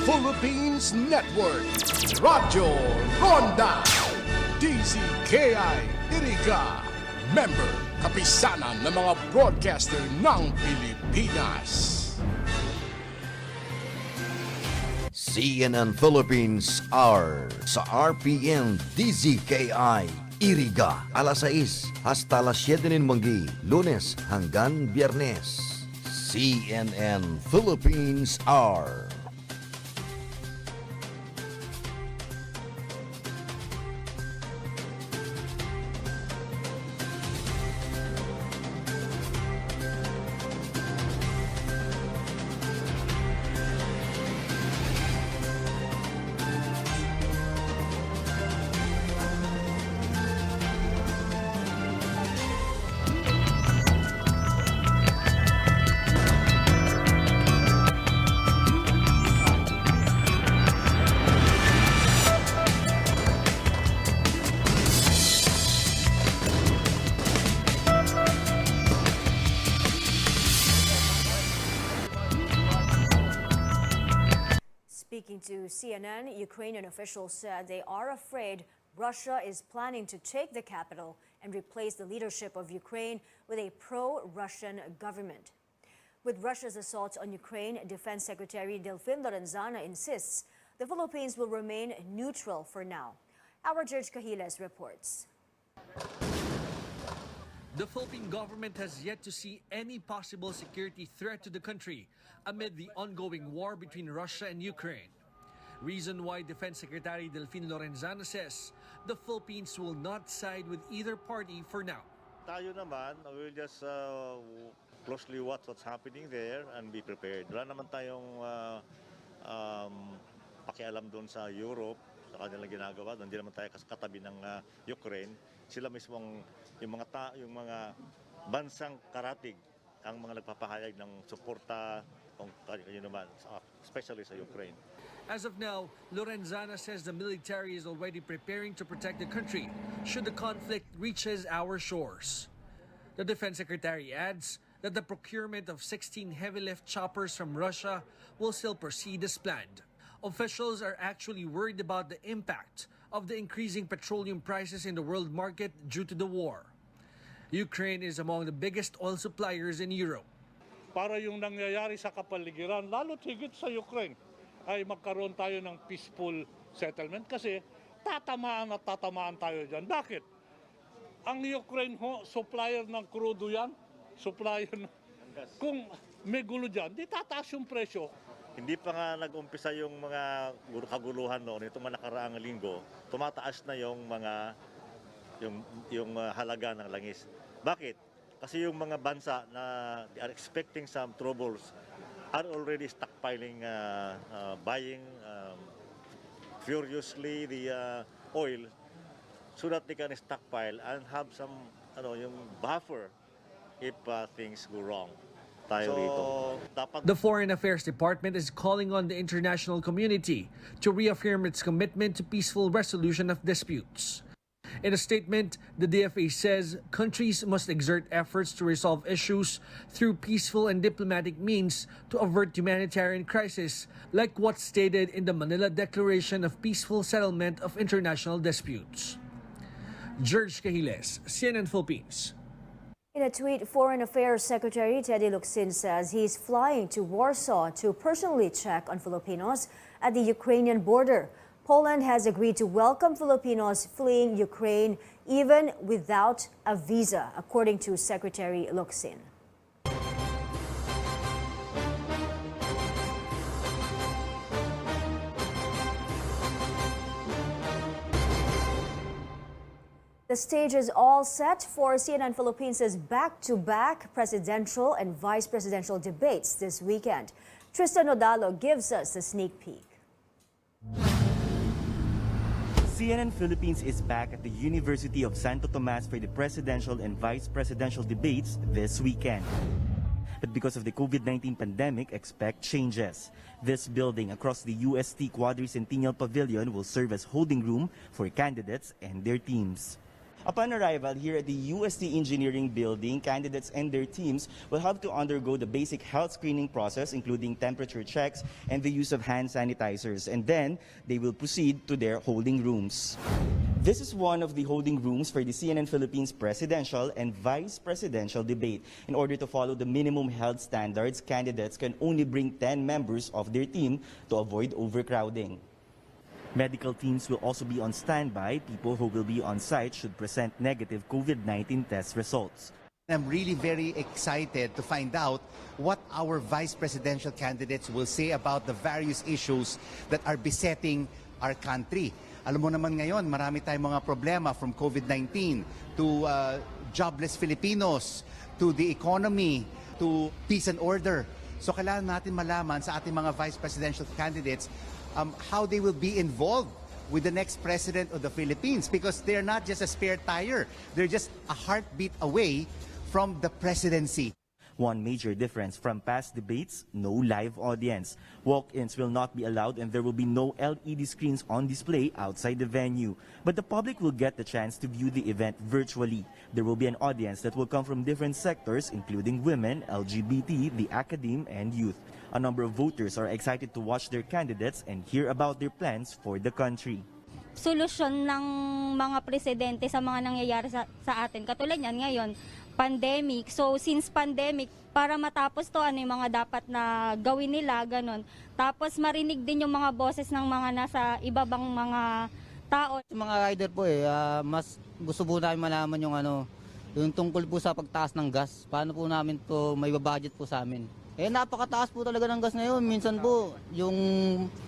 Philippines Network, Radyo Ronda, DZKI-IRIGA, member kapisanan ng mga broadcaster ng Pilipinas. CNN Philippines Hour sa RPN-DZKI-IRIGA alas 6 hasta alas 7 ng manggi, Lunes hanggang Biyernes. CNN Philippines Hour. Speaking to CNN, Ukrainian officials said they are afraid Russia is planning to take the capital and replace the leadership of Ukraine with a pro-Russian government. With Russia's assault on Ukraine, Defense Secretary Delfin Lorenzana insists the Philippines will remain neutral for now. Our DZKI reports. The Philippine government has yet to see any possible security threat to the country amid the ongoing war between Russia and Ukraine. Reason why Defense Secretary Delfin Lorenzana says the Philippines will not side with either party for now. Tayo naman, we'll just closely watch what's happening there and be prepared. Wala naman tayong pakialam doon sa Europe, sa kanilang ginagawa. Hindi naman tayo katabi ng Ukraine. Sila mismong yung mga bansang karatig ang mga nagpapahayag ng suporta kung naman, especially sa Ukraine. As of now, Lorenzana says the military is already preparing to protect the country should the conflict reaches our shores. The Defense Secretary adds that the procurement of 16 heavy-lift choppers from Russia will still proceed as planned. Officials are actually worried about the impact of the increasing petroleum prices in the world market due to the war. Ukraine is among the biggest oil suppliers in Europe. Para yung nangyayari sa kapaligiran, lalo't higit sa Ukraine, ay magkaroon tayo ng peaceful settlement kasi tatamaan at tatamaan tayo dyan. Bakit? Ang Ukraine supplier ng crudo yan, supplier ng... Kung may gulo dyan, di tataas yung presyo. Hindi pa nga nag-umpisa yung mga kaguluhan noon, itong mga nakaraang linggo, tumataas na yung mga halaga ng langis. Bakit? Kasi yung mga bansa na they are expecting some troubles are already stockpiling, buying furiously the oil so that they can stockpile and have some yung buffer if things go wrong. The Foreign Affairs Department is calling on the international community to reaffirm its commitment to peaceful resolution of disputes. In a statement, the DFA says countries must exert efforts to resolve issues through peaceful and diplomatic means to avert humanitarian crisis, like what's stated in the Manila Declaration of Peaceful Settlement of International Disputes. DZKI, CNN Philippines. In a tweet, Foreign Affairs Secretary Teddy Locsin says he's flying to Warsaw to personally check on Filipinos at the Ukrainian border. Poland has agreed to welcome Filipinos fleeing Ukraine even without a visa, according to Secretary Locsin. The stage is all set for CNN Philippines' back-to-back presidential and vice presidential debates this weekend. Tristan Odalo gives us a sneak peek. CNN Philippines is back at the University of Santo Tomas for the presidential and vice presidential debates this weekend. But because of the COVID-19 pandemic, expect changes. This building across the UST Quadricentennial Pavilion will serve as holding room for candidates and their teams. Upon arrival here at the UST Engineering Building, candidates and their teams will have to undergo the basic health screening process, including temperature checks and the use of hand sanitizers. And then they will proceed to their holding rooms. This is one of the holding rooms for the CNN Philippines presidential and vice presidential debate. In order to follow the minimum health standards, candidates can only bring 10 members of their team to avoid overcrowding. Medical teams will also be on standby. People who will be on site should present negative COVID-19 test results. I'm really very excited to find out what our vice presidential candidates will say about the various issues that are besetting our country. Alam mo naman ngayon, marami tayong mga problema from COVID-19 to jobless Filipinos, to the economy, to peace and order. So kailangan natin malaman sa ating mga vice presidential candidates how they will be involved with the next president of the Philippines, because they're not just a spare tire, they're just a heartbeat away from the presidency. One major difference from past debates, no live audience. Walk-ins will not be allowed and there will be no LED screens on display outside the venue. But the public will get the chance to view the event virtually. There will be an audience that will come from different sectors, including women, LGBT, the academe, and youth. A number of voters are excited to watch their candidates and hear about their plans for the country. Solusyon ng mga presidente sa mga nangyayari sa atin. Katulad yan ngayon, pandemic. So since pandemic, para matapos to, ano yung mga dapat na gawin nila, ganun. Tapos marinig din yung mga boses ng mga nasa ibabang mga tao. Mga rider po mas gusto po namin malaman yung tungkol po sa pagtaas ng gas. Paano po namin to may budget po sa amin. Napakataas po talaga ng gas ngayon. Minsan po, yung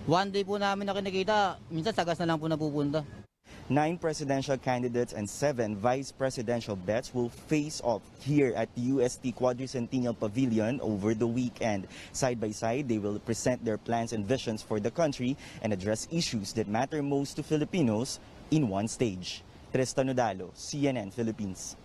one day po namin na kinikita, minsan sa gas na lang po napupunta. 9 presidential candidates and 7 vice presidential bets will face off here at the UST Quadricentennial Pavilion over the weekend. Side by side, they will present their plans and visions for the country and address issues that matter most to Filipinos in one stage. Tristan Nodalo, CNN Philippines.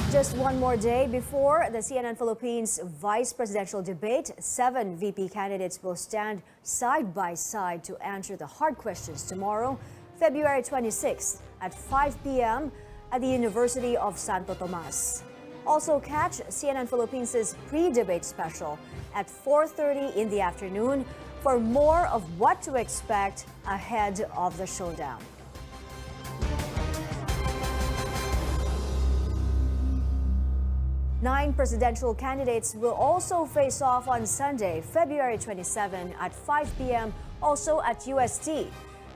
Just one more day before the CNN Philippines vice presidential debate, 7 VP candidates will stand side by side to answer the hard questions tomorrow, February 26th at 5 p.m. at the University of Santo Tomas. Also catch CNN Philippines' pre-debate special at 4:30 in the afternoon for more of what to expect ahead of the showdown. Nine presidential candidates will also face off on Sunday, February 27 at 5 p.m. also at UST.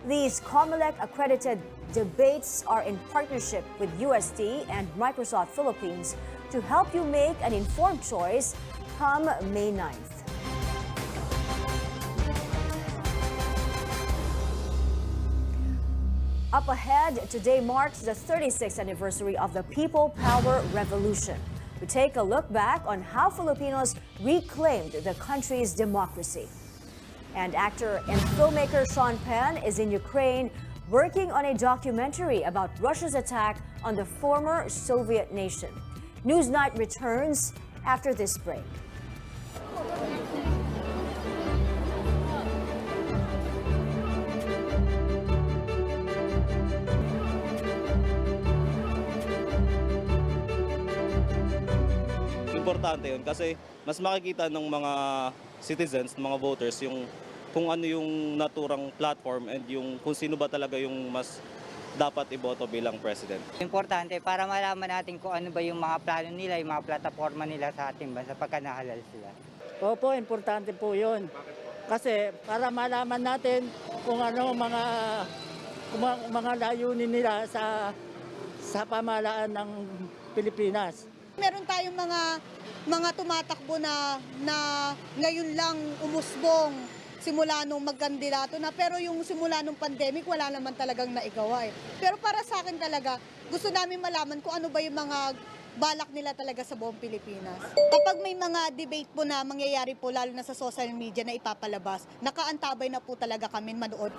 These COMELEC-accredited debates are in partnership with UST and Microsoft Philippines to help you make an informed choice come May 9th. Up ahead, today marks the 36th anniversary of the People Power Revolution. We take a look back on how Filipinos reclaimed the country's democracy. And actor and filmmaker Sean Penn is in Ukraine working on a documentary about Russia's attack on the former Soviet nation. Newsnight returns after this break. Importante yun kasi mas makikita ng mga citizens, ng mga voters, yung kung ano yung naturang platform and yung kung sino ba talaga yung mas dapat iboto bilang president. Importante para malaman natin kung ano ba yung mga plano nila, yung mga plataforma nila sa ating bansa pagka nahalal sila. Opo, importante po yun. Kasi para malaman natin kung ano mga layunin nila sa pamahalaan ng Pilipinas. Meron tayong mga tumatakbo na ngayon lang umusbong simula nung magkandidato na, pero yung simula nung pandemic wala naman talagang naigawa eh. Pero para sa akin talaga, gusto namin malaman kung ano ba yung mga balak nila talaga sa buong Pilipinas. Kapag may mga debate po na mangyayari po lalo na sa social media na ipapalabas, nakaantabay na po talaga kami manood.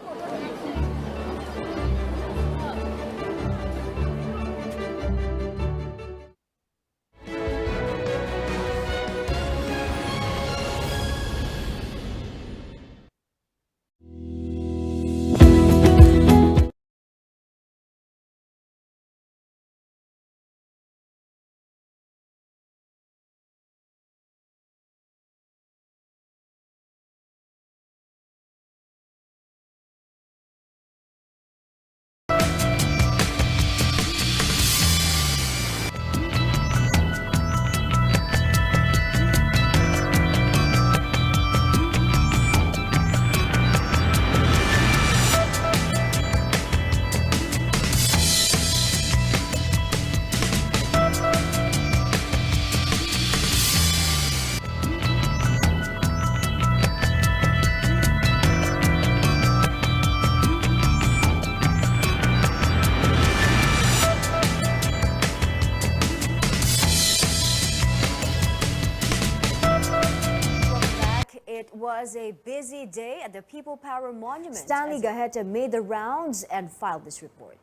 was a busy day at the People Power Monument. Stanley Gaheta made the rounds and filed this report.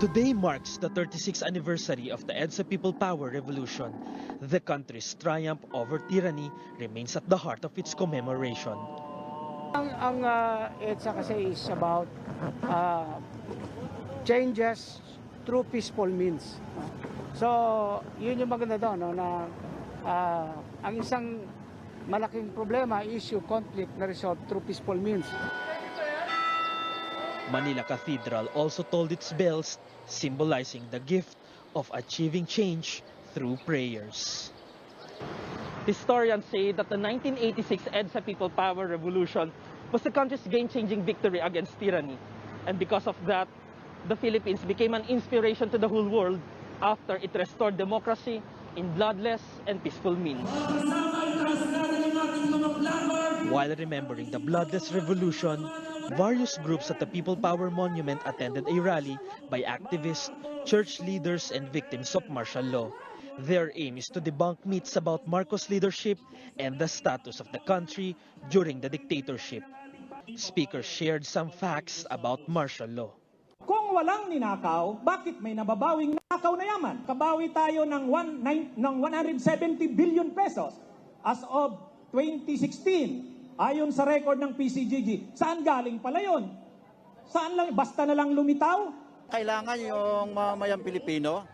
Today marks the 36th anniversary of the EDSA People Power Revolution. The country's triumph over tyranny remains at the heart of its commemoration. Ang EDSA kasi is about changes through peaceful means. So, yun yung maganda doon, no, na ang isang malaking problema is yung conflict na resolved through peaceful means. Manila Cathedral also tolled its bells, symbolizing the gift of achieving change through prayers. Historians say that the 1986 EDSA People Power Revolution was the country's game-changing victory against tyranny. And because of that, the Philippines became an inspiration to the whole world after it restored democracy in bloodless and peaceful means. While remembering the bloodless revolution, various groups at the People Power Monument attended a rally by activists, church leaders, and victims of martial law. Their aim is to debunk myths about Marcos' leadership and the status of the country during the dictatorship. Speakers shared some facts about martial law. Kung walang ninakaw, bakit may nababawing nakaw na yaman? Kabawi tayo ng 170 billion pesos as of 2016. Ayon sa record ng PCGG, saan galing pala yun? Saan lang, basta na lang lumitaw? Kailangan yung mamamayang Pilipino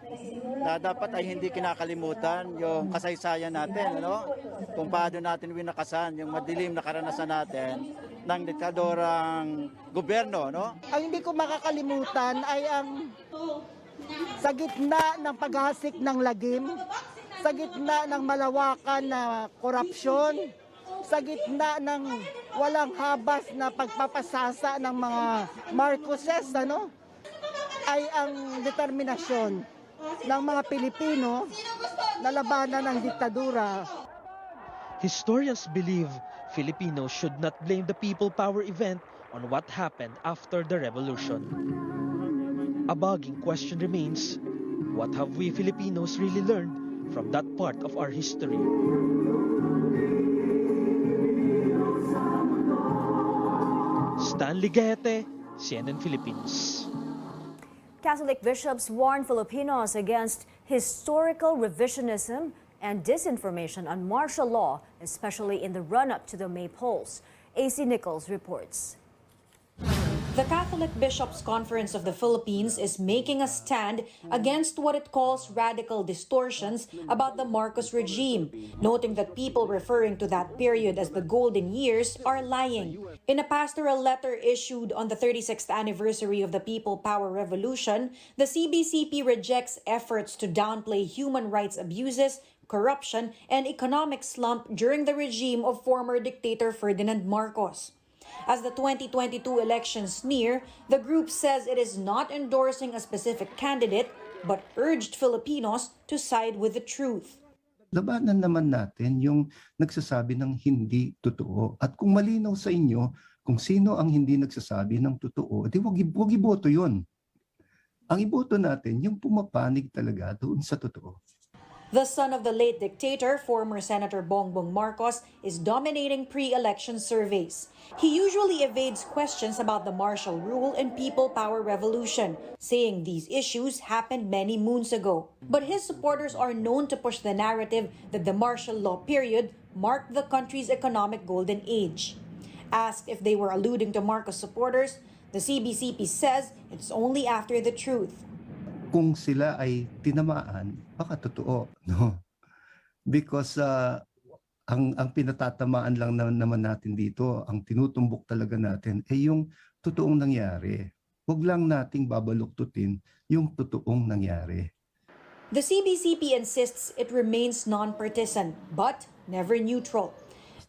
na dapat ay hindi kinakalimutan yung kasaysayan natin, ano? Kung paano natin winakasan yung madilim na karanasan natin ng diktadorang gobyerno, no? Ang hindi ko makakalimutan ay ang sa gitna ng paghasik ng lagim, sa gitna ng malawakan na korupsyon, sa gitna ng walang habas na pagpapasasa ng mga Marcoses, ano? Ay ang determinasyon ng mga Pilipino na labanan ng diktadura. Historians believe Filipinos should not blame the People Power event on what happened after the revolution. A bugging question remains, what have we Filipinos really learned from that part of our history? Stanley Gahete, CNN Philippines. Catholic bishops warn Filipinos against historical revisionism and disinformation on martial law, especially in the run-up to the May polls. AC Nichols reports. The Catholic Bishops' Conference of the Philippines is making a stand against what it calls radical distortions about the Marcos regime, noting that people referring to that period as the golden years are lying. In a pastoral letter issued on the 36th anniversary of the People Power Revolution, the CBCP rejects efforts to downplay human rights abuses, corruption, and economic slump during the regime of former dictator Ferdinand Marcos. As the 2022 elections near, the group says it is not endorsing a specific candidate but urged Filipinos to side with the truth. Labanan naman natin yung nagsasabi ng hindi totoo. At kung malinaw sa inyo kung sino ang hindi nagsasabi ng totoo, di wag iboto yun. Ang iboto natin yung pumapanig talaga doon sa totoo. The son of the late dictator, former Senator Bongbong Marcos, is dominating pre-election surveys. He usually evades questions about the martial rule and people power revolution, saying these issues happened many moons ago. But his supporters are known to push the narrative that the martial law period marked the country's economic golden age. Asked if they were alluding to Marcos supporters, the CBCP says it's only after the truth. Kung sila ay tinamaan, baka totoo, no? Because ang pinatatamaan lang naman natin dito, ang tinutumbok talaga natin ay yung totoong nangyari. Huwag lang nating babaluktutin yung totoong nangyari. The CBCP insists it remains non-partisan, but never neutral.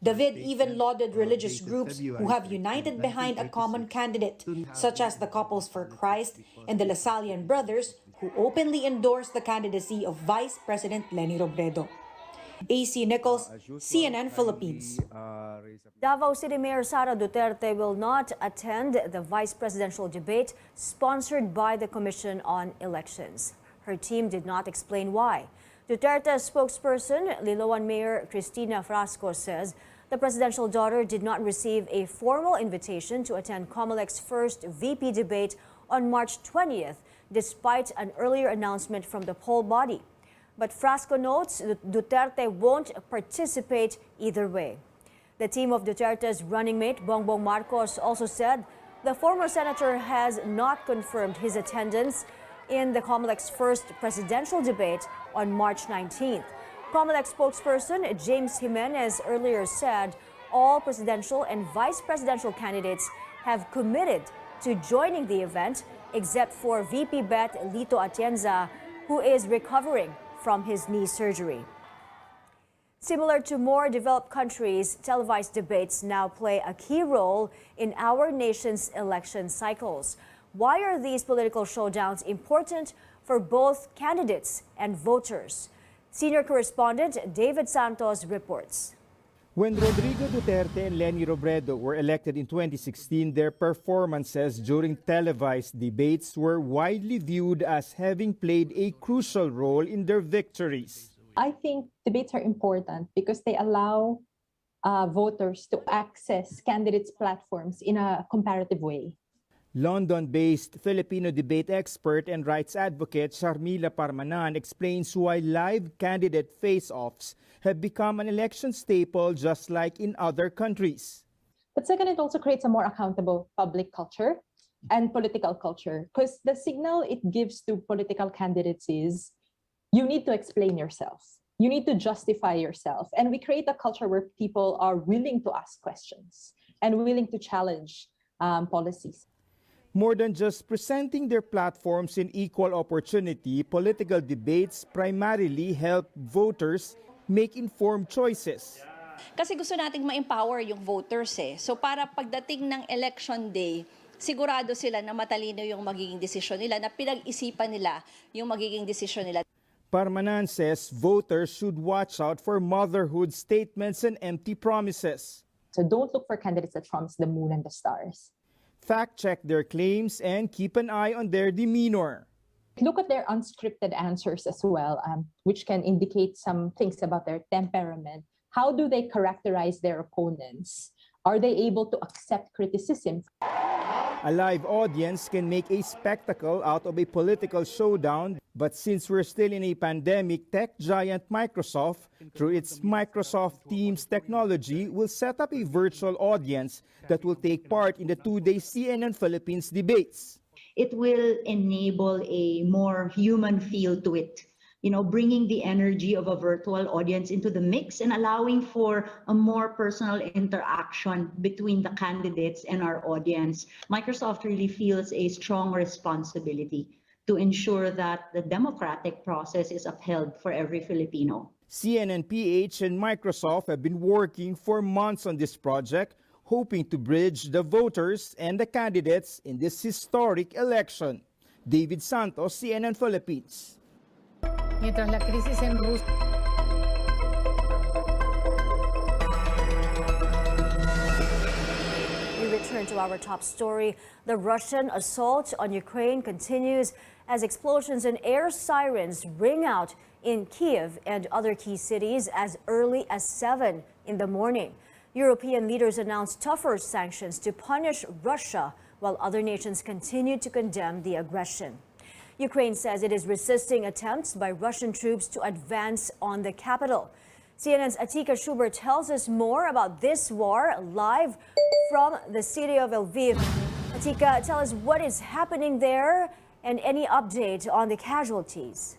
David even lauded religious groups who have united behind a common candidate, such as the Couples for Christ and the Lasallian Brothers, who openly endorsed the candidacy of Vice President Leni Robredo. AC Nichols, CNN Philippines. Davao City Mayor Sara Duterte will not attend the vice presidential debate sponsored by the Commission on Elections. Her team did not explain why. Duterte spokesperson Liloan Mayor Cristina Frasco says the presidential daughter did not receive a formal invitation to attend COMELEC's first VP debate on March 20th, despite an earlier announcement from the poll body. But Frasco notes that Duterte won't participate either way. The team of Duterte's running mate, Bongbong Marcos, also said the former senator has not confirmed his attendance in the COMELEC's first presidential debate on March 19th. COMELEC spokesperson James Jimenez earlier said all presidential and vice presidential candidates have committed to joining the event, except for VP Bet Lito Atienza, who is recovering from his knee surgery. Similar to more developed countries, televised debates now play a key role in our nation's election cycles. Why are these political showdowns important for both candidates and voters? Senior correspondent David Santos reports. When Rodrigo Duterte and Leni Robredo were elected in 2016, their performances during televised debates were widely viewed as having played a crucial role in their victories. I think debates are important because they allow voters to access candidates' platforms in a comparative way. London-based Filipino debate expert and rights advocate Sharmila Parmanan explains why live candidate face-offs have become an election staple just like in other countries. But second, it also creates a more accountable public culture and political culture, because the signal it gives to political candidates is you need to explain yourself. You need to justify yourself. And we create a culture where people are willing to ask questions and willing to challenge policies. More than just presenting their platforms in equal opportunity, political debates primarily help voters make informed choices. Kasi gusto nating ma-empower yung voters eh. So para pagdating ng election day, sigurado sila na matalino yung magiging desisyon nila, na pinag-isipan nila yung magiging desisyon nila. Parmanan says voters should watch out for motherhood statements and empty promises. So don't look for candidates that promise the moon and the stars. Fact-check their claims and keep an eye on their demeanor. Look at their unscripted answers as well, which can indicate some things about their temperament. How do they characterize their opponents? Are they able to accept criticism? A live audience can make a spectacle out of a political showdown, but since we're still in a pandemic, tech giant Microsoft, through its Microsoft Teams technology, will set up a virtual audience that will take part in the two-day CNN Philippines debates. It will enable a more human feel to it, bringing the energy of a virtual audience into the mix and allowing for a more personal interaction between the candidates and our audience. Microsoft really feels a strong responsibility to ensure that the democratic process is upheld for every Filipino. CNN-PH and Microsoft have been working for months on this project, hoping to bridge the voters and the candidates in this historic election. David Santos, CNN Philippines. Mientras la crisis en Rusia. We return to our top story. The Russian assault on Ukraine continues as explosions and air sirens ring out in Kiev and other key cities as early as 7 in the morning. European leaders announced tougher sanctions to punish Russia, while other nations continue to condemn the aggression. Ukraine says it is resisting attempts by Russian troops to advance on the capital. CNN's Atika Schubert tells us more about this war live from the city of Lviv. Atika, tell us what is happening there and any update on the casualties.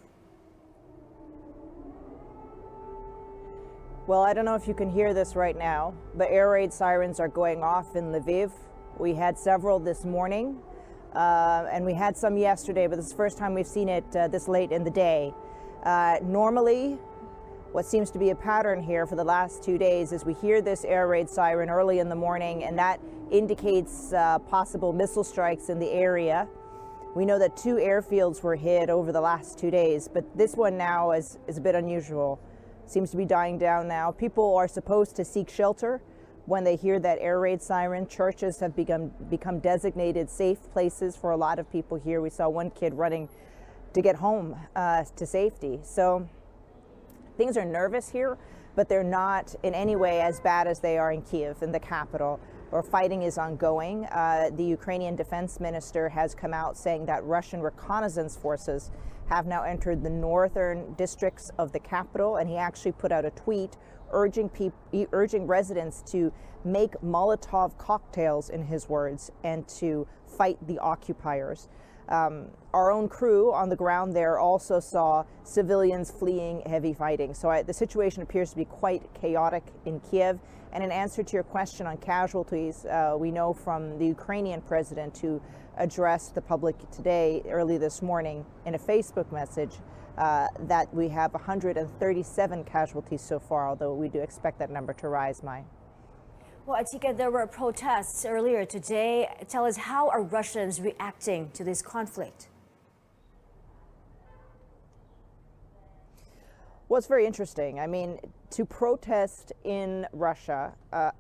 Well, I don't know if you can hear this right now, but air raid sirens are going off in Lviv. We had several this morning. And we had some yesterday, but this is the first time we've seen it this late in the day. Normally, what seems to be a pattern here for the last 2 days is we hear this air raid siren early in the morning, and that indicates possible missile strikes in the area. We know that 2 airfields were hit over the last 2 days, but this one now is a bit unusual. Seems to be dying down now. People are supposed to seek shelter when they hear that air raid siren. Churches have become designated safe places for a lot of people here. We saw one kid running to get home to safety. So Things are nervous here, but they're not in any way as bad as they are in Kiev, in the capital, where fighting is ongoing. The Ukrainian defense minister has come out saying that Russian reconnaissance forces have now entered the northern districts of the capital, and he actually put out a tweet urging residents to make Molotov cocktails, in his words, and to fight the occupiers. Our own crew on the ground there also saw civilians fleeing heavy fighting. So the situation appears to be quite chaotic in Kiev. And in answer to your question on casualties, we know from the Ukrainian president who addressed the public today, early this morning, in a Facebook message, that we have 137 casualties so far, although we do expect that number to rise, Mai. Well, Atika, there were protests earlier today. Tell us, how are Russians reacting to this conflict? Well, it's very interesting. I mean, to protest in Russia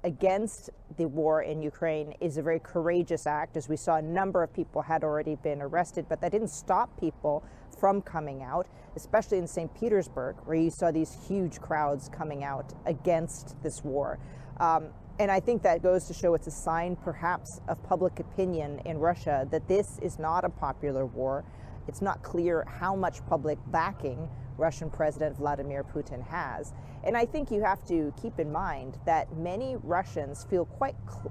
against the war in Ukraine is a very courageous act. As we saw, a number of people had already been arrested, but that didn't stop people from coming out, especially in St. Petersburg, where you saw these huge crowds coming out against this war. And I think that goes to show it's a sign, perhaps, of public opinion in Russia that this is not a popular war. It's not clear how much public backing Russian President Vladimir Putin has. And I think you have to keep in mind that many Russians feel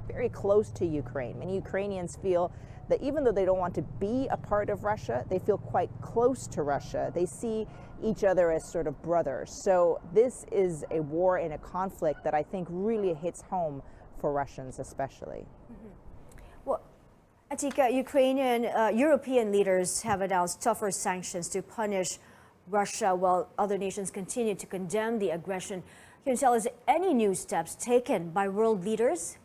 very close to Ukraine. Many Ukrainians feel that even though they don't want to be a part of Russia, they feel quite close to Russia. They see each other as sort of brothers. So this is a war and a conflict that I think really hits home for Russians especially. Well, Atika, European leaders have announced tougher sanctions to punish Russia while other nations continue to condemn the aggression. Can you tell us any new steps taken by world leaders?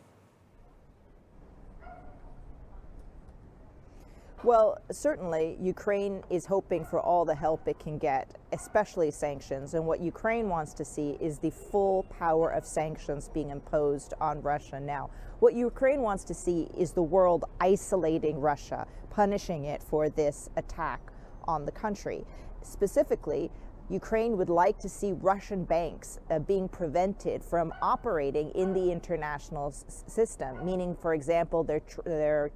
Well, certainly Ukraine is hoping for all the help it can get, especially sanctions. And what Ukraine wants to see is the full power of sanctions being imposed on Russia now. What Ukraine wants to see is the world isolating Russia, punishing it for this attack on the country. Specifically, Ukraine would like to see Russian banks being prevented from operating in the international system, meaning, for example, their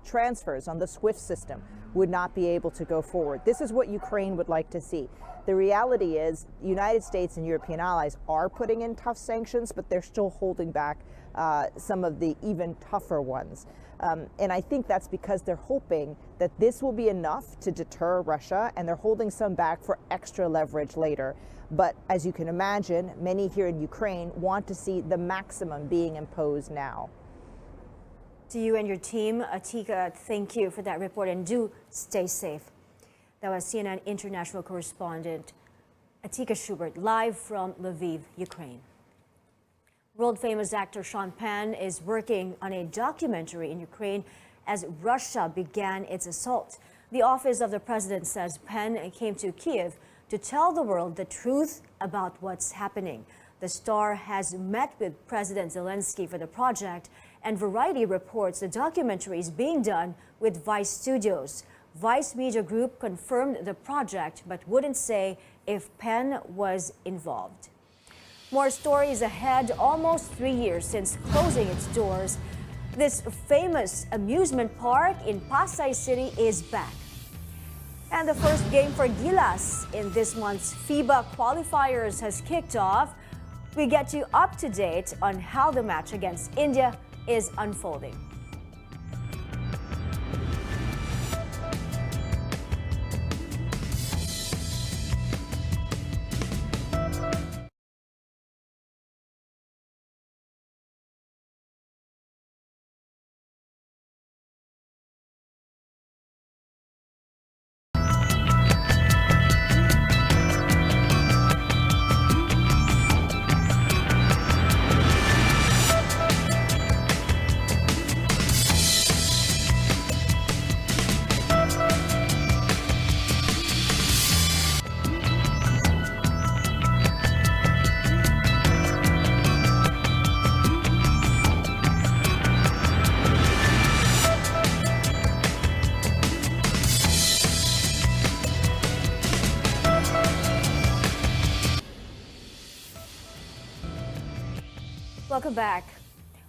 transfers on the SWIFT system would not be able to go forward. This is what Ukraine would like to see. The reality is the United States and European allies are putting in tough sanctions, but they're still holding back some of the even tougher ones. And I think that's because they're hoping that this will be enough to deter Russia, and they're holding some back for extra leverage later. But as you can imagine, many here in Ukraine want to see the maximum being imposed now. To you and your team, Atika, thank you for that report, and do stay safe. That was CNN international correspondent Atika Schubert, live from Lviv, Ukraine. World-famous actor Sean Penn is working on a documentary in Ukraine as Russia began its assault. The office of the president says Penn came to Kiev to tell the world the truth about what's happening. The star has met with President Zelensky for the project, and Variety reports the documentary is being done with Vice Studios. Vice Media Group confirmed the project but wouldn't say if Penn was involved. More stories ahead. Almost 3 years since closing its doors, this famous amusement park in Pasay City is back. And the first game for Gilas in this month's FIBA qualifiers has kicked off. We get you up to date on how the match against India is unfolding. Welcome back.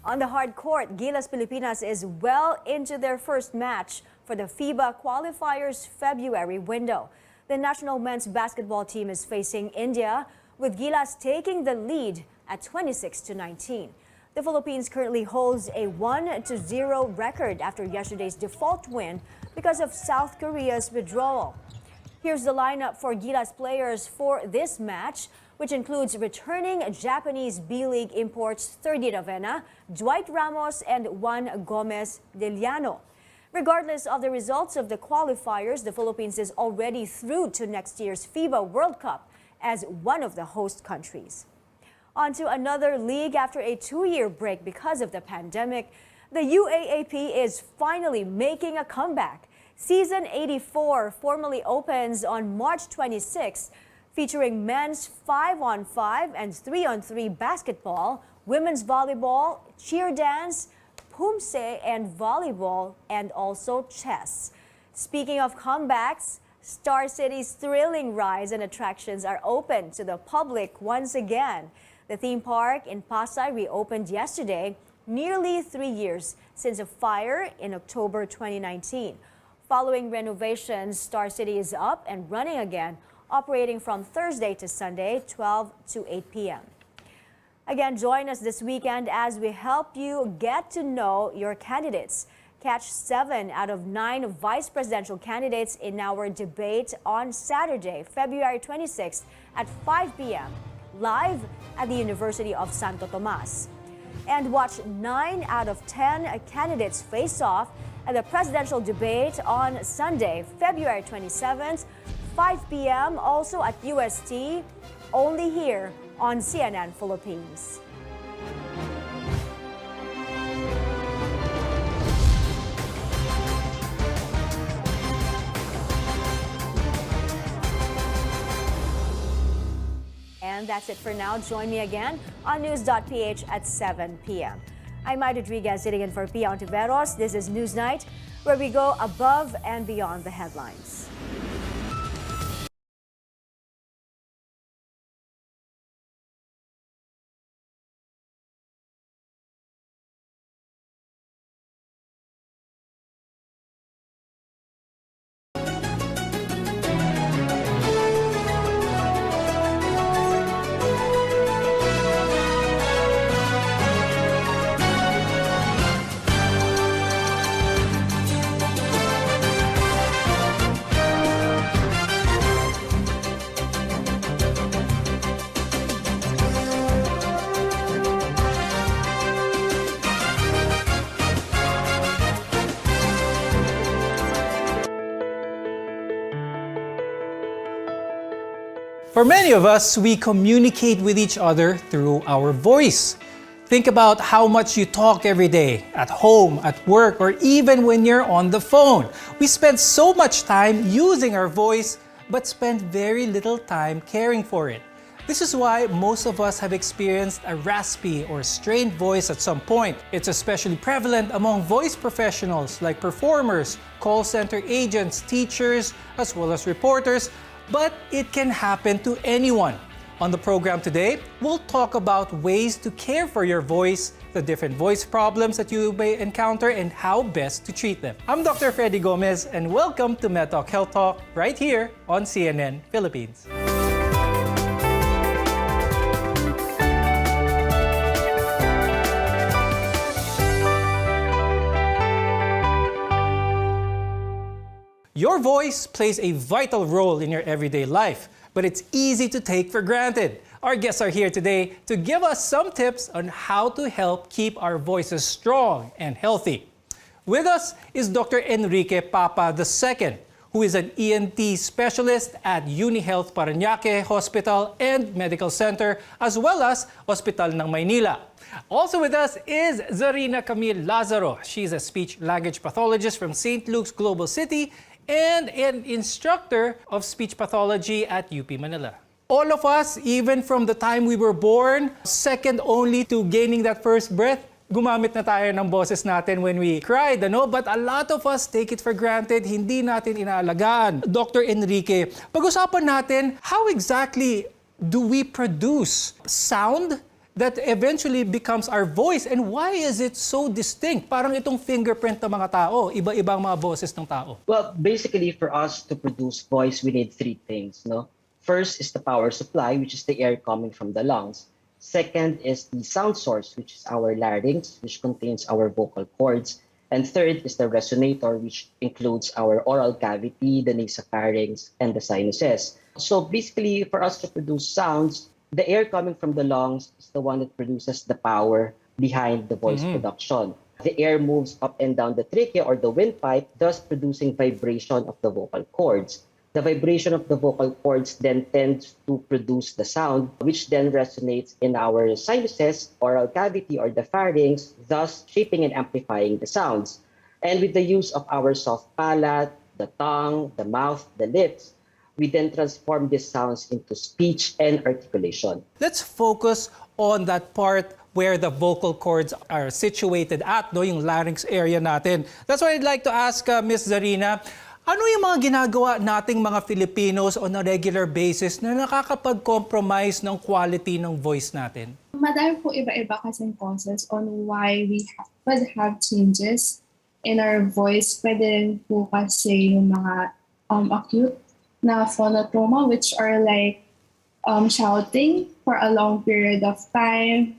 On the hard court, Gilas Pilipinas is well into their first match for the FIBA qualifiers February window. The national men's basketball team is facing India, with Gilas taking the lead at 26-19. The Philippines currently holds a 1-0 record after yesterday's default win because of South Korea's withdrawal. Here's the lineup for Gilas players for this match, which includes returning Japanese B-League imports Thirdy Ravena, Dwight Ramos, and Juan Gomez de Llano. Regardless of the results of the qualifiers, the Philippines is already through to next year's FIBA World Cup as one of the host countries. On to another league after a 2-year break because of the pandemic. The UAAP is finally making a comeback. Season 84 formally opens on March 26, featuring men's 5-on-5 and 3-on-3 basketball, women's volleyball, cheer dance, pumse and volleyball, and also chess. Speaking of comebacks, Star City's thrilling rides and attractions are open to the public once again. The theme park in Pasay reopened yesterday, nearly 3 years since a fire in October 2019. Following renovations, Star City is up and running again, operating from Thursday to Sunday, 12 to 8 p.m. Again, join us this weekend as we help you get to know your candidates. Catch 7 out of 9 vice presidential candidates in our debate on Saturday, February 26th at 5 p.m. live at the University of Santo Tomas. And watch 9 out of 10 candidates face off at the presidential debate on Sunday, February 27th, 5 p.m. also at UST, only here on CNN Philippines. And that's it for now. Join me again on News.ph at 7 p.m. I'm Ida Rodriguez sitting in for Pia Hontiveros. This is Newsnight, where we go above and beyond the headlines. For many of us, we communicate with each other through our voice. Think about how much you talk every day, at home, at work, or even when you're on the phone. We spend so much time using our voice, but spend very little time caring for it. This is why most of us have experienced a raspy or strained voice at some point. It's especially prevalent among voice professionals like performers, call center agents, teachers, as well as reporters, but it can happen to anyone. On the program today, we'll talk about ways to care for your voice, the different voice problems that you may encounter, and how best to treat them. I'm Dr. Freddy Gomez, and welcome to MedTalk Health Talk right here on CNN Philippines. Your voice plays a vital role in your everyday life, but it's easy to take for granted. Our guests are here today to give us some tips on how to help keep our voices strong and healthy. With us is Dr. Enrique Papa II, who is an ENT specialist at UniHealth Parañaque Hospital and Medical Center, as well as Hospital ng Maynila. Also with us is Zarina Camille Lazaro. She's a speech-language pathologist from St. Luke's Global City and an instructor of speech pathology at UP Manila. All of us, even from the time we were born, second only to gaining that first breath, gumamit na tayo ng boses natin when we cried, ano? But a lot of us take it for granted, hindi natin inaalagaan. Dr. Enrique, pag-usapan natin, how exactly do we produce sound that eventually becomes our voice? And why is it so distinct? Parang itong fingerprint ng mga tao, iba-ibang mga boses ng tao. Well, basically for us to produce voice, we need three things, no? First is the power supply, which is the air coming from the lungs. Second is the sound source, which is our larynx, which contains our vocal cords. And third is the resonator, which includes our oral cavity, the nasopharynx, and the sinuses. So basically, for us to produce sounds, the air coming from the lungs is the one that produces the power behind the voice production. The air moves up and down the trachea or the windpipe, thus producing vibration of the vocal cords. The vibration of the vocal cords then tends to produce the sound, which then resonates in our sinuses, oral cavity, or the pharynx, thus shaping and amplifying the sounds. And with the use of our soft palate, the tongue, the mouth, the lips, we then transform these sounds into speech and articulation. Let's focus on that part where the vocal cords are situated at, no, yung larynx area natin. That's why I'd like to ask Ms. Zarina, ano yung mga ginagawa nating mga Filipinos on a regular basis na nakakapag-compromise ng quality ng voice natin? Madami po iba-iba kasing causes on why we have changes in our voice. Pwede rin po kasi yung mga acute na phonotrauma, which are like shouting for a long period of time,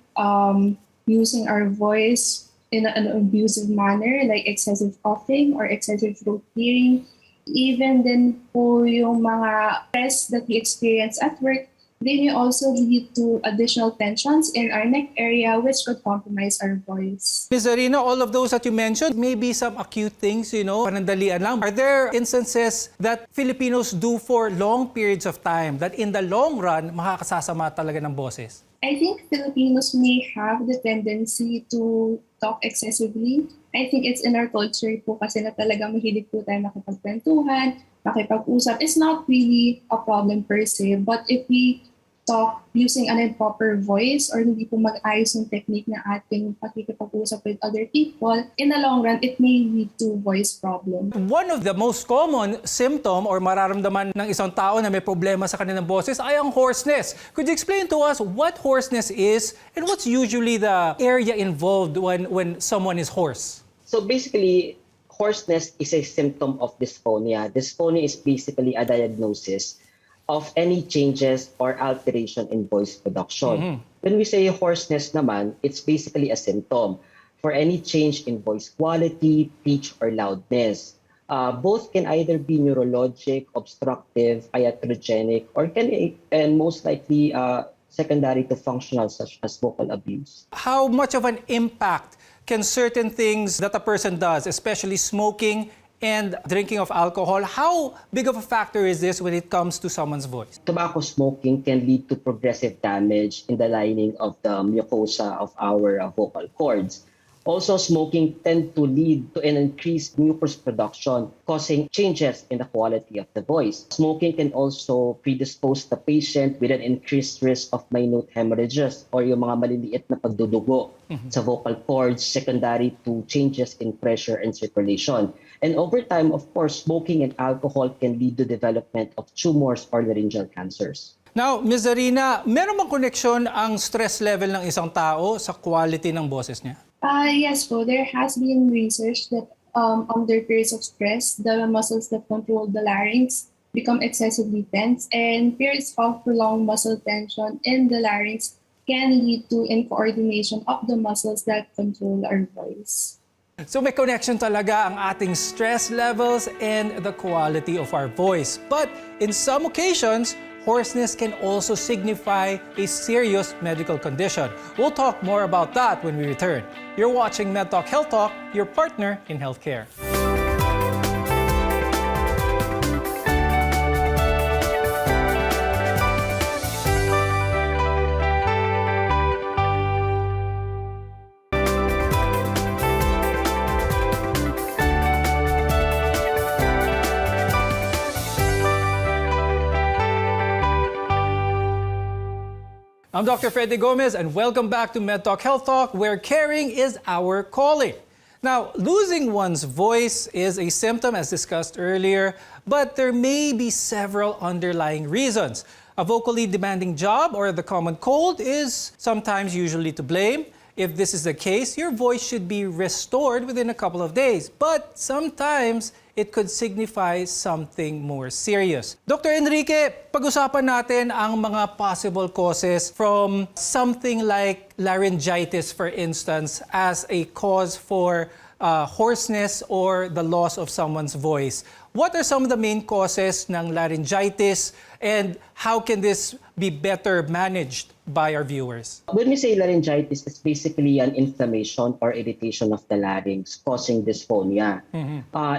using our voice in an abusive manner, like excessive coughing or excessive throat clearing. Even din po yung mga stress that we experience at work, they may also lead to additional tensions in our neck area, which could compromise our voice. Ms. Zarina, all of those that you mentioned, maybe some acute things, panandalian lang. Are there instances that Filipinos do for long periods of time that in the long run, makakasasama talaga ng boses? I think Filipinos may have the tendency to talk excessively. I think it's in our culture po kasi na talagang mahilig po tayo makipagkwentuhan, makipag-usap. It's not really a problem per se, but if we talk using an improper voice or hindi po mag-ayos yung technique na ating pakikipag-usap with other people, in the long run, it may lead to voice problem. One of the most common symptom or mararamdaman ng isang tao na may problema sa kanilang boses ay ang hoarseness. Could you explain to us what hoarseness is and what's usually the area involved when someone is hoarse? So basically, hoarseness is a symptom of dysphonia. Dysphonia is basically a diagnosis of any changes or alteration in voice production. When we say hoarseness naman, it's basically a symptom for any change in voice quality, pitch, or loudness. Both can either be neurologic, obstructive, iatrogenic, or and most likely secondary to functional, such as vocal abuse. How much of an impact can certain things that a person does, especially smoking and drinking of alcohol, how big of a factor is this when it comes to someone's voice? Tobacco smoking can lead to progressive damage in the lining of the mucosa of our vocal cords. Also, smoking tends to lead to an increased mucus production, causing changes in the quality of the voice. Smoking can also predispose the patient with an increased risk of minute hemorrhages or yung mga maliliit na pagdudugo sa vocal cords, secondary to changes in pressure and circulation. And over time, of course, smoking and alcohol can lead to development of tumors or laryngeal cancers. Now, Ms. Zarina, meron bang connection ang stress level ng isang tao sa quality ng boses niya? Yes po, there has been research that under periods of stress, the muscles that control the larynx become excessively tense, and periods of prolonged muscle tension in the larynx can lead to incoordination of the muscles that control our voice. So may connection talaga ang ating stress levels and the quality of our voice. But in some occasions, hoarseness can also signify a serious medical condition. We'll talk more about that when we return. You're watching MedTalk Health Talk, your partner in healthcare. I'm Dr. Freddy Gomez, and welcome back to MedTalk Health Talk, where caring is our calling. Now, losing one's voice is a symptom, as discussed earlier, but there may be several underlying reasons. A vocally demanding job or the common cold is sometimes usually to blame. If this is the case, your voice should be restored within a couple of days. But sometimes it could signify something more serious. Dr. Enrique, pag-usapan natin ang mga possible causes from something like laryngitis, for instance, as a cause for hoarseness or the loss of someone's voice. What are some of the main causes ng laryngitis and how can this be better managed by our viewers? When we say laryngitis, it's basically an inflammation or irritation of the larynx causing dysphonia.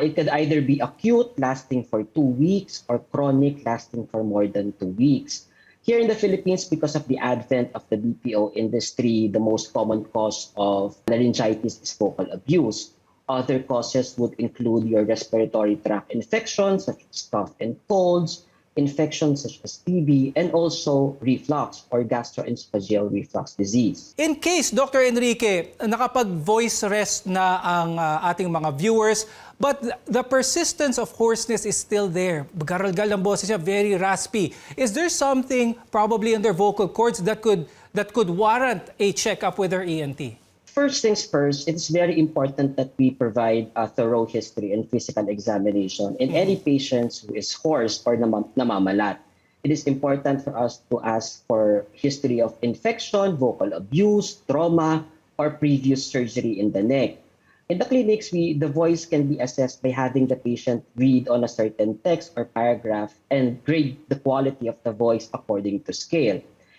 It could either be acute, lasting for 2 weeks, or chronic, lasting for more than 2 weeks. Here in the Philippines, because of the advent of the BPO industry, the most common cause of laryngitis is vocal abuse. Other causes would include your respiratory tract infections, such as cough and colds, infections such as TB, and also reflux or gastroesophageal reflux disease. In case, Dr. Enrique, nakapag-voice rest na ang ating mga viewers, but the persistence of hoarseness is still there. Garalgal ang boses niya, very raspy. Is there something probably in their vocal cords that could warrant a checkup with their ENT? First things first, it's very important that we provide a thorough history and physical examination in any patients who is hoarse or namamalat. It is important for us to ask for history of infection, vocal abuse, trauma, or previous surgery in the neck. In the clinics, the voice can be assessed by having the patient read on a certain text or paragraph and grade the quality of the voice according to scale.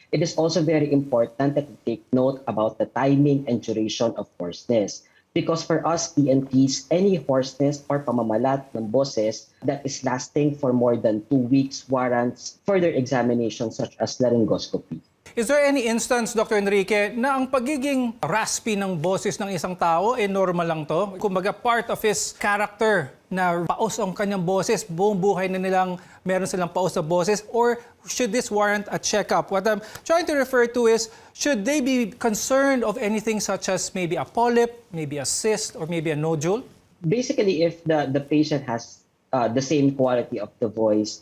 It is also very important that we take note about the timing and duration of hoarseness. Because for us ENTs, any hoarseness or pamamalat ng boses that is lasting for more than 2 weeks warrants further examination such as laryngoscopy. Is there any instance, Dr. Enrique, na ang pagiging raspy ng boses ng isang tao, normal lang to? Kumbaga part of his character na paos ang kanyang boses, buong buhay na nilang meron silang paos na boses, or should this warrant a checkup? What I'm trying to refer to is, should they be concerned of anything such as maybe a polyp, maybe a cyst, or maybe a nodule? Basically, if the patient has the same quality of the voice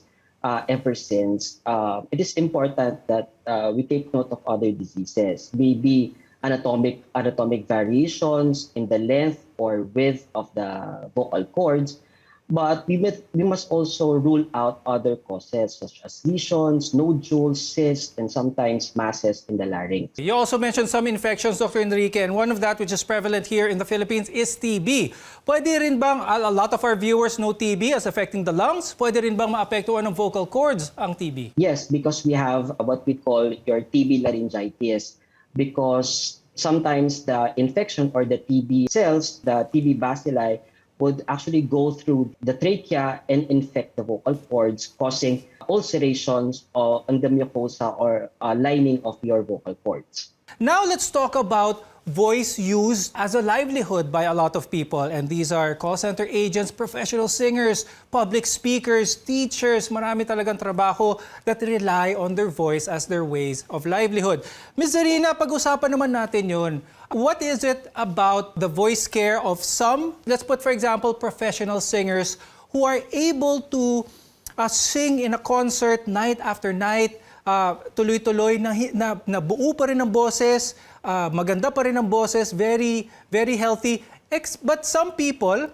ever since, it is important that we take note of other diseases, maybe anatomic variations in the length or width of the vocal cords. But we must also rule out other causes such as lesions, nodules, cysts, and sometimes masses in the larynx. You also mentioned some infections, Dr. Enrique, and one of that which is prevalent here in the Philippines is TB. Pwede rin bang, a lot of our viewers know TB as affecting the lungs, pwede rin bang maapektuhan ng vocal cords ang TB? Yes, because we have what we call your TB laryngitis, because sometimes the infection or the TB cells, the TB bacilli, would actually go through the trachea and infect the vocal cords, causing ulcerations on the mucosa or lining of your vocal cords. Now let's talk about voice used as a livelihood by a lot of people. And these are call center agents, professional singers, public speakers, teachers. Marami talagang trabaho that rely on their voice as their ways of livelihood. Ms. Zarina, pag-usapan naman natin yun. What is it about the voice care of some, let's put for example, professional singers who are able to sing in a concert night after night, tuloy-tuloy na buo pa rin ang boses, maganda pa rin ang boses, very, very healthy. But some people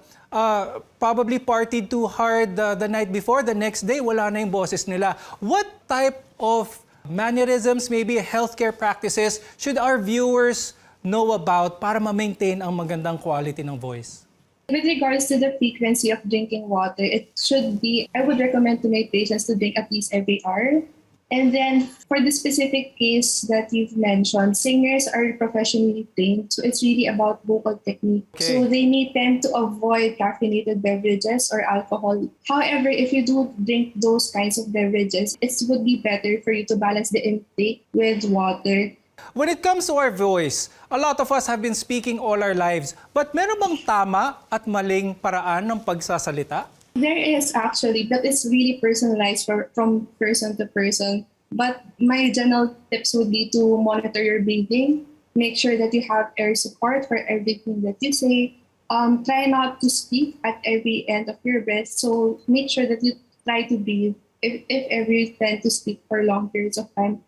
probably partied too hard the night before, the next day, wala na yung boses nila. What type of mannerisms, maybe healthcare practices, should our viewers know about para ma-maintain ang magandang quality ng voice? With regards to the frequency of drinking water, it should be, I would recommend to my patients to drink at least every hour. And then for the specific case that you've mentioned, singers are professionally trained, so it's really about vocal technique. Okay. So they may tend to avoid caffeinated beverages or alcohol. However, if you do drink those kinds of beverages, it would be better for you to balance the intake with water. When it comes to our voice, a lot of us have been speaking all our lives, but meron bang tama at maling paraan ng pagsasalita? There is actually, but it's really personalized from person to person. But my general tips would be to monitor your breathing, make sure that you have air support for everything that you say. Try not to speak at every end of your breath, so make sure that you try to breathe if ever you tend to speak for long periods of time.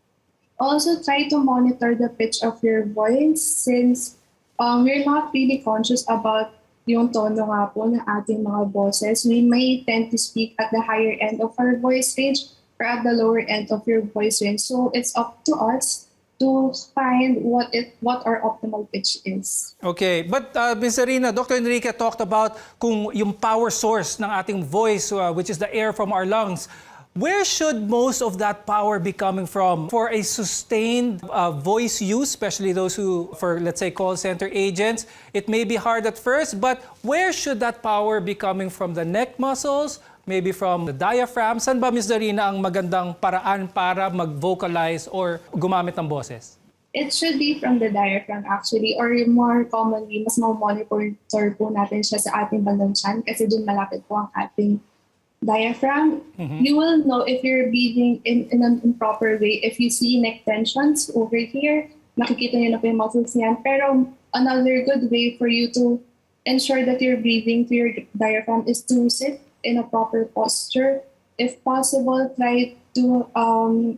Also, try to monitor the pitch of your voice since we're not really conscious about yung tono nga po ng ating mga boses. We may tend to speak at the higher end of our voice range or at the lower end of your voice range. So it's up to us to find what our optimal pitch is. Okay, but Ms. Zarina, Dr. Enrique talked about kung yung power source ng ating voice, which is the air from our lungs. Where should most of that power be coming from for a sustained voice use, especially those who, for let's say, call center agents? It may be hard at first, but where should that power be coming from? The neck muscles, maybe from the diaphragm? Saan ba, Ms. Zarina, ang magandang paraan para mag-vocalize or gumamit ng boses? It should be from the diaphragm actually, or more commonly, mas ma-monitor po natin siya sa ating bandang tiyan kasi dun malapit po ang ating diaphragm. You will know if you're breathing in an improper way. If you see neck tensions over here, nakikita niyo na po yung muscles niyan. Pero another good way for you to ensure that you're breathing through your diaphragm is to sit in a proper posture. If possible, try to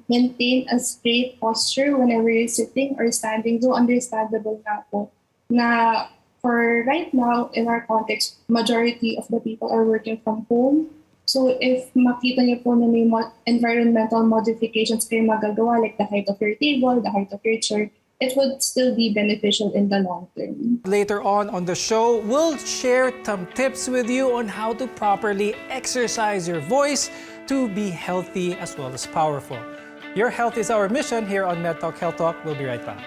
maintain a straight posture whenever you're sitting or standing. So understandable na po na for right now, in our context, majority of the people are working from home. So if makita niyo po na may environmental modifications kayo magagawa, like the height of your table, the height of your chair, it would still be beneficial in the long term. Later on the show, we'll share some tips with you on how to properly exercise your voice to be healthy as well as powerful. Your health is our mission here on MedTalk Health Talk. We'll be right back.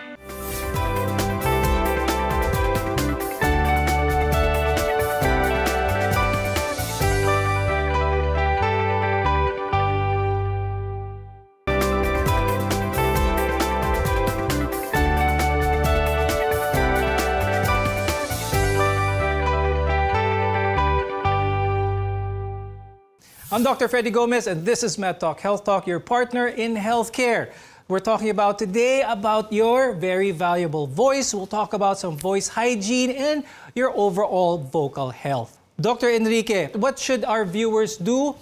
I'm Dr. Freddy Gomez, and this is MedTalk Health Talk, your partner in healthcare. We're talking about today about your very valuable voice. We'll talk about some voice hygiene and your overall vocal health. Dr. Enrique, what should our viewers do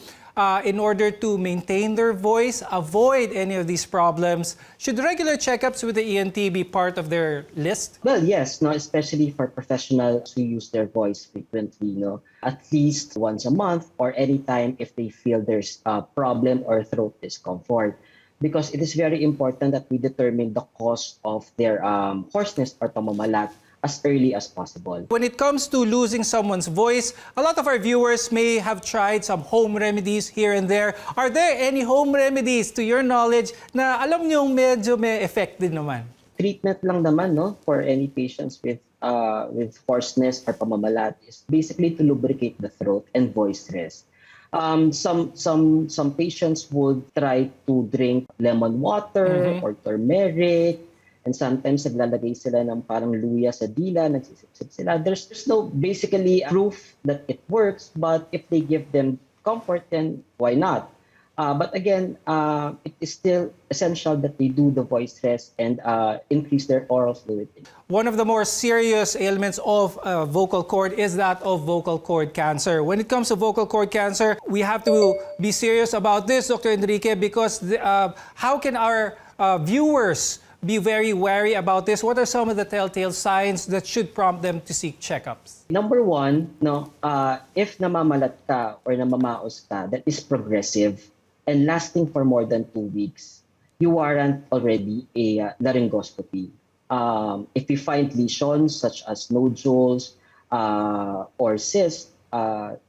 in order to maintain their voice, avoid any of these problems? Should regular checkups with the ENT be part of their list? Well, yes, no, especially for professionals who use their voice frequently, no, at least once a month or anytime if they feel there's a problem or throat discomfort. Because it is very important that we determine the cause of their hoarseness or pamamalat as early as possible. When it comes to losing someone's voice, a lot of our viewers may have tried some home remedies here and there. Are there any home remedies to your knowledge na alam niyong medyo may effect din naman? Treatment lang naman, no, for any patients with hoarseness or pamamalat is basically to lubricate the throat and voice rest. Some patients would try to drink lemon water or turmeric. And sometimes naglalagay sila ng parang luya sa dila, nagsisipsip sila. There's no basically proof that it works, but if they give them comfort, then why not? But again, it is still essential that they do the voice rest and increase their oral fluid. One of the more serious ailments of vocal cord is that of vocal cord cancer. When it comes to vocal cord cancer, we have to be serious about this, Dr. Enrique, because how can our viewers be very wary about this? What are some of the telltale signs that should prompt them to seek checkups? Number one, no, if namamalat ka or namamaos ka, that is progressive and lasting for more than 2 weeks, you warrant already a laryngoscopy. If you find lesions such as nodules or cysts,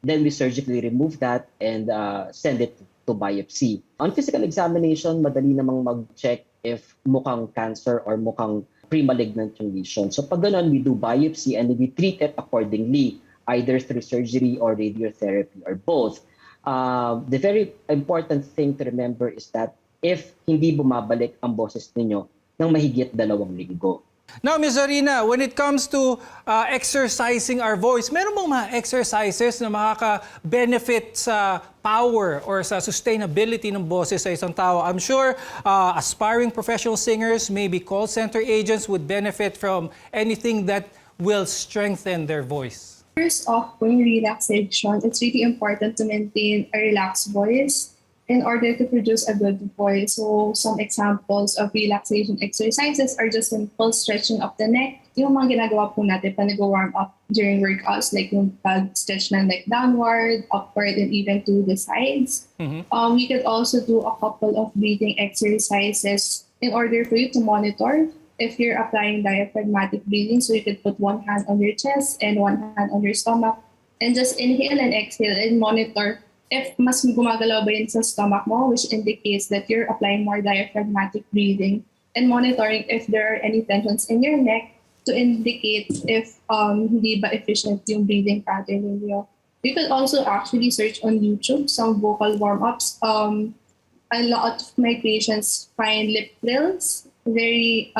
then we surgically remove that and send it to biopsy. On physical examination, madali namang mag-check if mukhang cancer or mukhang pre-malignant yung lesion. So pag ganun, we do biopsy and we treat it accordingly, either through surgery or radiotherapy or both. The very important thing to remember is that if hindi bumabalik ang boses ninyo ng mahigit 2 linggo. Now, Ms. Zarina, when it comes to exercising our voice, meron mong mga exercises na makaka-benefit sa power or sa sustainability ng boses sa isang tao? I'm sure aspiring professional singers, maybe call center agents would benefit from anything that will strengthen their voice. First off, when relaxation, it's really important to maintain a relaxed voice. in order to produce a good voice. So some examples of relaxation exercises are just simple stretching of the neck. Yung mga ginagawa po natin pa nag-warm up during workouts, like yung pag-stretch ng neck downward, upward, and even to the sides. We could also do a couple of breathing exercises in order for you to monitor if you're applying diaphragmatic breathing. So you could put one hand on your chest and one hand on your stomach and just inhale and exhale and monitor if mas gumagalaw ba yun sa stomach mo, which indicates that you're applying more diaphragmatic breathing, and monitoring if there are any tensions in your neck to indicate if hindi ba efficient yung breathing pattern ninyo. You could also actually search on YouTube some vocal warm-ups. A lot of my patients find lip trills very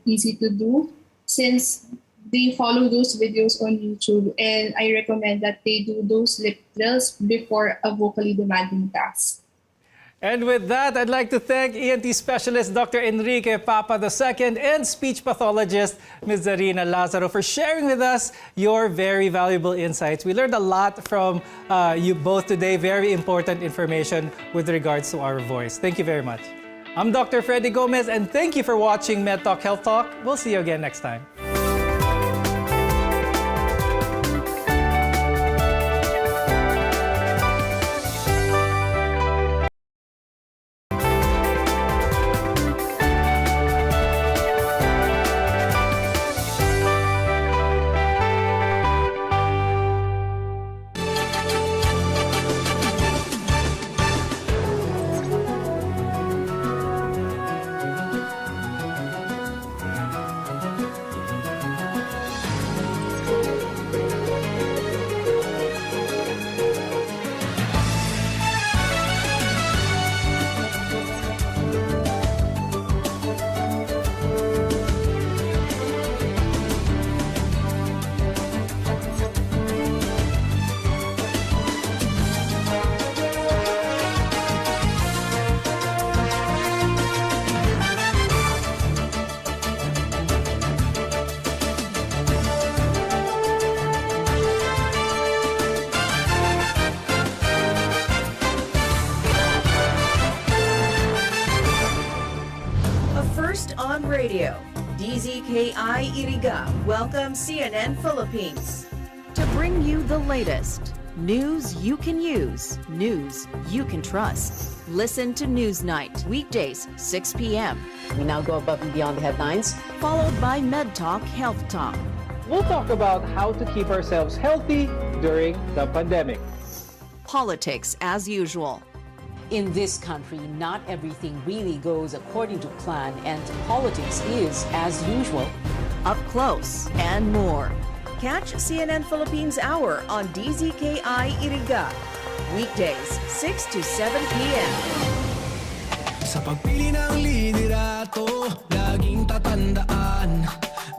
easy to do since they follow those videos on YouTube, and I recommend that they do those lip trills before a vocally demanding task. And with that, I'd like to thank ENT specialist Dr. Enrique Papa II and speech pathologist Ms. Zarina Lazaro for sharing with us your very valuable insights. We learned a lot from you both today, very important information with regards to our voice. Thank you very much. I'm Dr. Freddy Gomez, and thank you for watching MedTalk Health Talk. We'll see you again next time. On radio, DZKI-IRIGA welcomes CNN Philippines to bring you the latest news you can use, news you can trust. Listen to Newsnight, weekdays, 6 p.m. We now go above and beyond the headlines, followed by MedTalk Health Talk. We'll talk about how to keep ourselves healthy during the pandemic. Politics as usual. In this country, not everything really goes according to plan, and politics is, as usual, up close and more. Catch CNN Philippines Hour on DZKI-IRIGA, weekdays, 6 to 7 p.m. Sa pagpili ng liderato, laging tatandaan,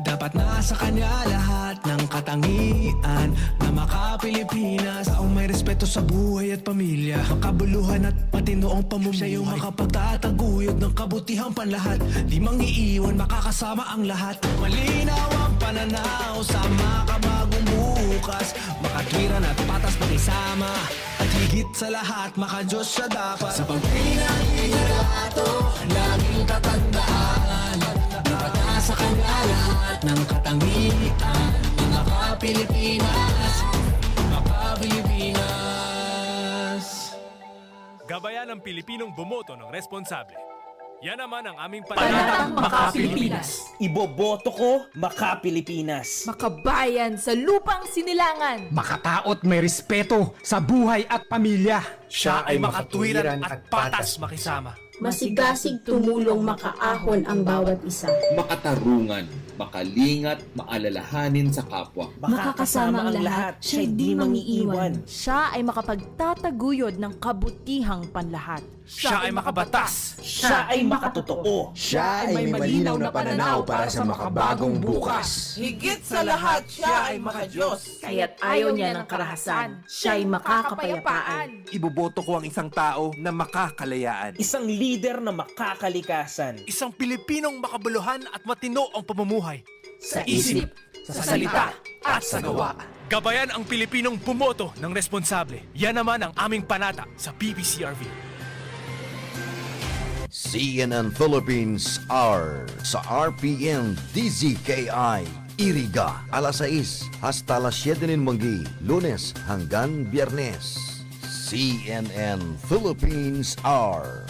dapat nasa kanya lahat ng katangian na maka-Pilipinas, taong may respeto sa buhay at pamilya, makabuluhan at matinoong pamumuhay. Siya yung makapagtataguyod ng kabutihang panlahat, di mangiiwan, makakasama ang lahat. Malinaw ang pananaw sa makabagong bukas, makatwiran at patas pakisama, at higit sa lahat, maka-Diyos siya dapat. Sa pagpili ng liderato, laging tatandaan, dapat nasa kanya lahat ng katangian, maka-Pilipinas, maka-Pilipinas. Gabayan ng Pilipinong bumoto ng responsable. Yan naman ang aming Panatang Maka-Pilipinas. Iboboto ko, Maka-Pilipinas. Makabayan sa lupang sinilangan. Makataot may respeto sa buhay at pamilya. Siya ay makatwiran at patas makisama. Masigasig tumulong makaahon ang bawat isa. Makatarungan, makalingat, maalalahanin sa kapwa. Makakasama ang lahat, siya'y di mangiiwan. Siya ay makapagtataguyod ng kabutihang panlahat. Siya ay makabatas. Siya ay makatotoo. Siya ay may malinaw na pananaw para sa makabagong bukas. Higit sa lahat, siya ay maka-Diyos. Kaya't ayaw niya ng karahasan. Siya ay makakapayapaan. Iboboto ko ang isang tao na makakalayaan. Isang leader na makakalikasan. Isang Pilipinong makabuluhan at matino ang pamumuhay. Sa isip, sa salita, at sa gawa. Gabayan ang Pilipinong bumoto ng responsable. Yan naman ang aming panata sa PPCRV. CNN Philippines R sa RPN-DZKI-IRIGA alas 6 hasta alas 7 ng manggi, Lunes hanggang Biyernes. CNN Philippines R.